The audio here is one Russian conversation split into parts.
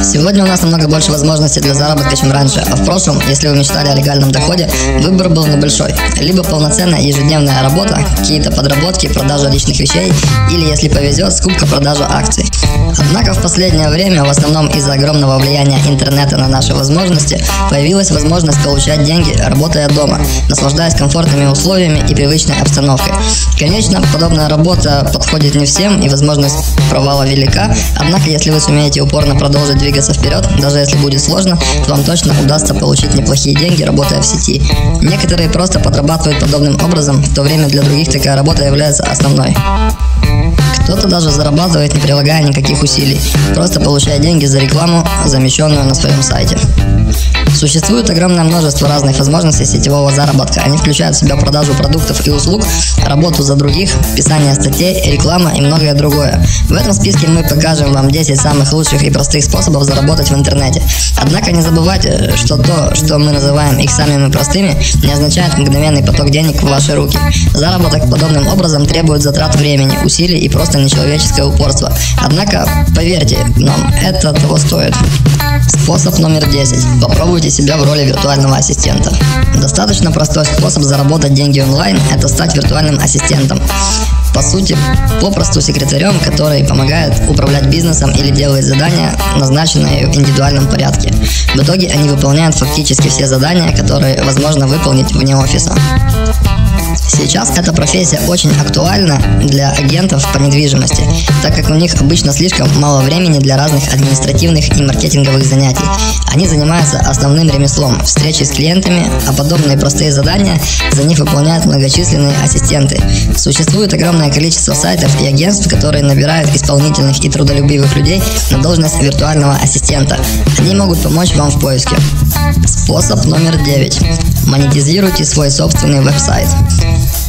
Сегодня у нас намного больше возможностей для заработка, чем раньше, а в прошлом, если вы мечтали о легальном доходе, выбор был небольшой. Либо полноценная ежедневная работа, какие-то подработки, продажа личных вещей, или, если повезет, скупка-продажа акций. Однако в последнее время, в основном из-за огромного влияния интернета на наши возможности, появилась возможность получать деньги, работая дома, наслаждаясь комфортными условиями и привычной обстановкой. Конечно, подобная работа подходит не всем, и возможность провала велика, однако если вы сумеете упорно продолжить двигаться вперед, даже если будет сложно, то вам точно удастся получить неплохие деньги, работая в сети. Некоторые просто подрабатывают подобным образом, в то время для других такая работа является основной. Кто-то даже зарабатывает, не прилагая никаких усилий, просто получая деньги за рекламу, замещенную на своем сайте. Существует огромное множество разных возможностей сетевого заработка. Они включают в себя продажу продуктов и услуг, работу за других, писание статей, реклама и многое другое. В этом списке мы покажем вам 10 самых лучших и простых способов заработать в интернете. Однако не забывайте, что то, что мы называем их самыми простыми, не означает мгновенный поток денег в ваши руки. Заработок подобным образом требует затрат времени, усилий и просто нечеловеческое упорство. Однако, поверьте нам, это того стоит. Способ номер 10. Попробуйте себя в роли виртуального ассистента. Достаточно простой способ заработать деньги онлайн – это стать виртуальным ассистентом. По сути, попросту секретарем, который помогает управлять бизнесом или делает задания, назначенные в индивидуальном порядке. В итоге они выполняют фактически все задания, которые возможно выполнить вне офиса. Сейчас эта профессия очень актуальна для агентов по недвижимости, так как у них обычно слишком мало времени для разных административных и маркетинговых занятий. Они занимаются основным ремеслом – встречи с клиентами, а подобные простые задания за них выполняют многочисленные ассистенты. Существует огромное количество сайтов и агентств, которые набирают исполнительных и трудолюбивых людей на должность виртуального ассистента. Они могут помочь вам в поиске. Способ номер 9. Монетизируйте свой собственный веб-сайт.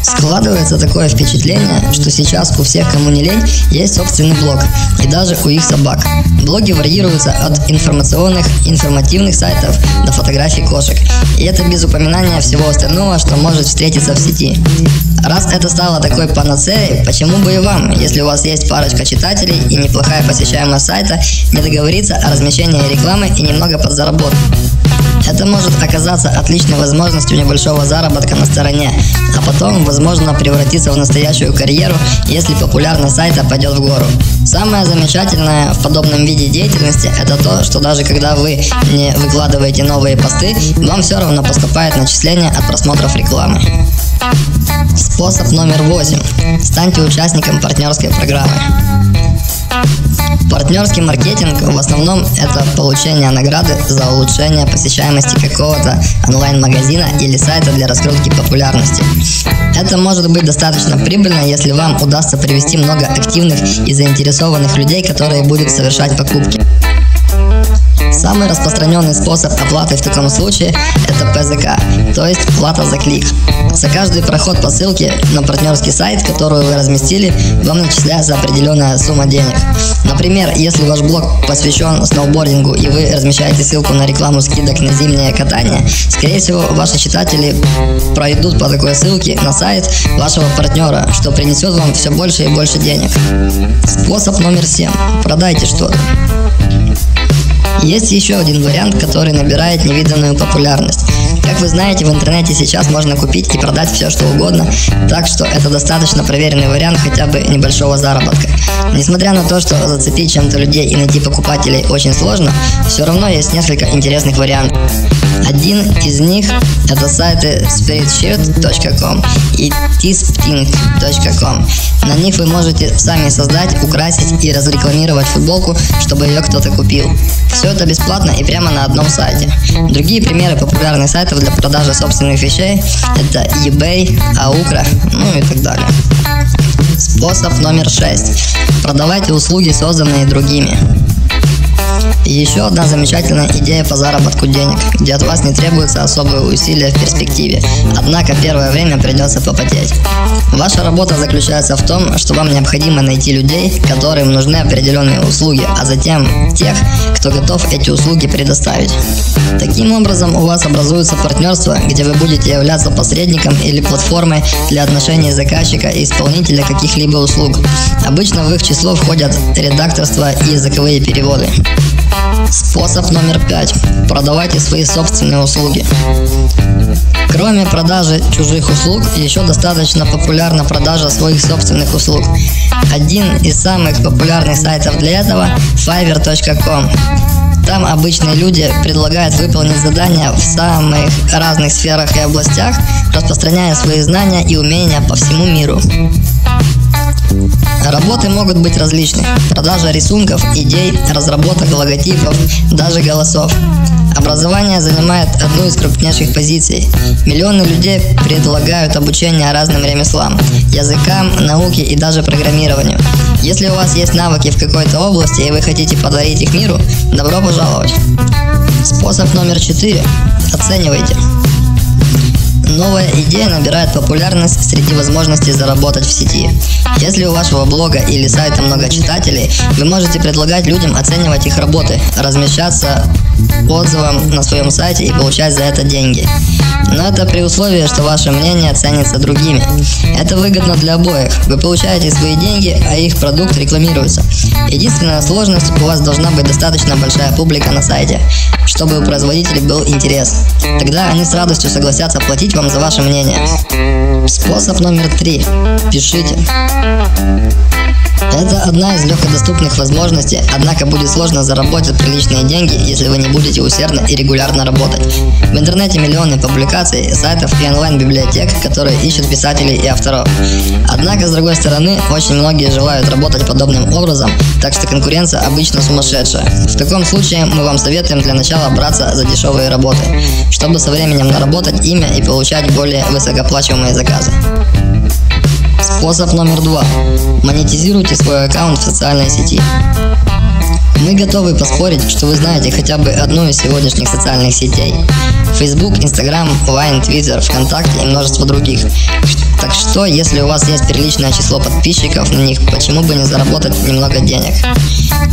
Складывается такое впечатление, что сейчас у всех, кому не лень, есть собственный блог, и даже у их собак. Блоги варьируются от информативных сайтов до фотографий кошек, и это без упоминания всего остального, что может встретиться в сети. Раз это стало такой панацеей, почему бы и вам, если у вас есть парочка читателей и неплохая посещаемость сайта, не договориться о размещении рекламы и немного подзаработать? Это может оказаться отличной возможностью небольшого заработка на стороне, а потом, возможно, превратиться в настоящую карьеру, если популярность сайта пойдет в гору. Самое замечательное в подобном виде деятельности – это то, что даже когда вы не выкладываете новые посты, вам все равно поступает начисление от просмотров рекламы. Способ номер 8. Станьте участником партнерской программы. Партнерский маркетинг в основном это получение награды за улучшение посещаемости какого-то онлайн-магазина или сайта для раскрутки популярности. Это может быть достаточно прибыльно, если вам удастся привести много активных и заинтересованных людей, которые будут совершать покупки. Самый распространенный способ оплаты в таком случае – это ПЗК, то есть плата за клик. За каждый проход по ссылке на партнерский сайт, которую вы разместили, вам начисляется определенная сумма денег. Например, если ваш блог посвящен сноубордингу и вы размещаете ссылку на рекламу скидок на зимнее катание, скорее всего, ваши читатели пройдут по такой ссылке на сайт вашего партнера, что принесет вам все больше и больше денег. Способ номер 7. Продайте что-то. Есть еще один вариант, который набирает невиданную популярность. Как вы знаете, в интернете сейчас можно купить и продать все, что угодно, так что это достаточно проверенный вариант хотя бы небольшого заработка. Несмотря на то, что зацепить чем-то людей и найти покупателей очень сложно, все равно есть несколько интересных вариантов. Один из них – это сайты spiritshirts.com и teespring.com. На них вы можете сами создать, украсить и разрекламировать футболку, чтобы ее кто-то купил. Все это бесплатно и прямо на одном сайте. Другие примеры популярных сайтов для продажи собственных вещей – это eBay, Aukra, ну и так далее. Способ номер 6. Продавайте услуги, созданные другими. Еще одна замечательная идея по заработку денег, где от вас не требуется особые усилия в перспективе, однако первое время придется попотеть. Ваша работа заключается в том, что вам необходимо найти людей, которым нужны определенные услуги, а затем тех, кто готов эти услуги предоставить. Таким образом, у вас образуется партнерство, где вы будете являться посредником или платформой для отношений заказчика и исполнителя каких-либо услуг. Обычно в их число входят редакторство и языковые переводы. Способ номер 5. Продавайте свои собственные услуги. Кроме продажи чужих услуг, еще достаточно популярна продажа своих собственных услуг. Один из самых популярных сайтов для этого – Fiverr.com. Там обычные люди предлагают выполнить задания в самых разных сферах и областях, распространяя свои знания и умения по всему миру. Работы могут быть различны. Продажа рисунков, идей, разработок логотипов, даже голосов. Образование занимает одну из крупнейших позиций. Миллионы людей предлагают обучение разным ремеслам, языкам, науке и даже программированию. Если у вас есть навыки в какой-то области и вы хотите подарить их миру, добро пожаловать. Способ номер 4. Оценивайте. Новая идея набирает популярность среди возможностей заработать в сети. Если у вашего блога или сайта много читателей, вы можете предлагать людям оценивать их работы, размещаться отзывом на своем сайте и получать за это деньги. Но это при условии, что ваше мнение ценится другими. Это выгодно для обоих. Вы получаете свои деньги, а их продукт рекламируется. Единственная сложность – у вас должна быть достаточно большая публика на сайте, чтобы у производителей был интерес. Тогда они с радостью согласятся платить вам за ваше мнение. Способ номер 3. Пишите. Это одна из легкодоступных возможностей, однако будет сложно заработать приличные деньги, если вы не будете усердно и регулярно работать. В интернете миллионы публикаций, сайтов и онлайн-библиотек, которые ищут писателей и авторов. Однако, с другой стороны, очень многие желают работать подобным образом, так что конкуренция обычно сумасшедшая. В таком случае мы вам советуем для начала браться за дешевые работы, чтобы со временем наработать имя и получать более высокооплачиваемые заказы. Способ номер 2. Монетизируйте свой аккаунт в социальной сети. Мы готовы поспорить, что вы знаете хотя бы одну из сегодняшних социальных сетей. Facebook, Instagram, Vine, Twitter, ВКонтакте и множество других. Так что, если у вас есть приличное число подписчиков на них, почему бы не заработать немного денег?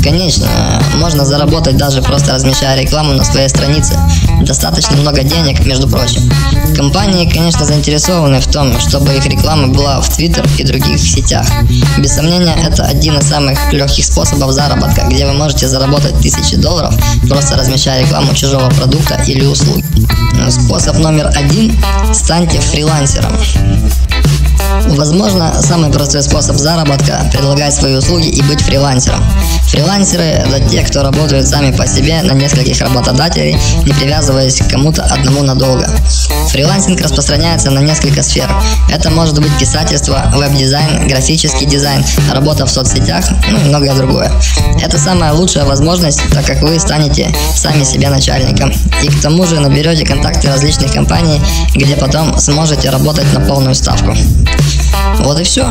Конечно, можно заработать даже просто размещая рекламу на своей странице. Достаточно много денег, между прочим. Компании, конечно, заинтересованы в том, чтобы их реклама была в Twitter и других сетях. Без сомнения, это один из самых легких способов заработка, где вы можете заработать $1000, просто размещая рекламу чужого продукта или услуги. Способ номер 1. Станьте фрилансером. Возможно, самый простой способ заработка – предлагать свои услуги и быть фрилансером. Фрилансеры – это те, кто работают сами по себе на нескольких работодателей, не привязываясь к кому-то одному надолго. Фрилансинг распространяется на несколько сфер. Это может быть писательство, веб-дизайн, графический дизайн, работа в соцсетях, ну и многое другое. Это самая лучшая возможность, так как вы станете сами себе начальником. И к тому же наберете контакты различных компаний, где потом сможете работать на полную ставку. Вот и все.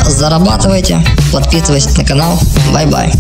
Зарабатывайте, подписывайтесь на канал. Бай-бай.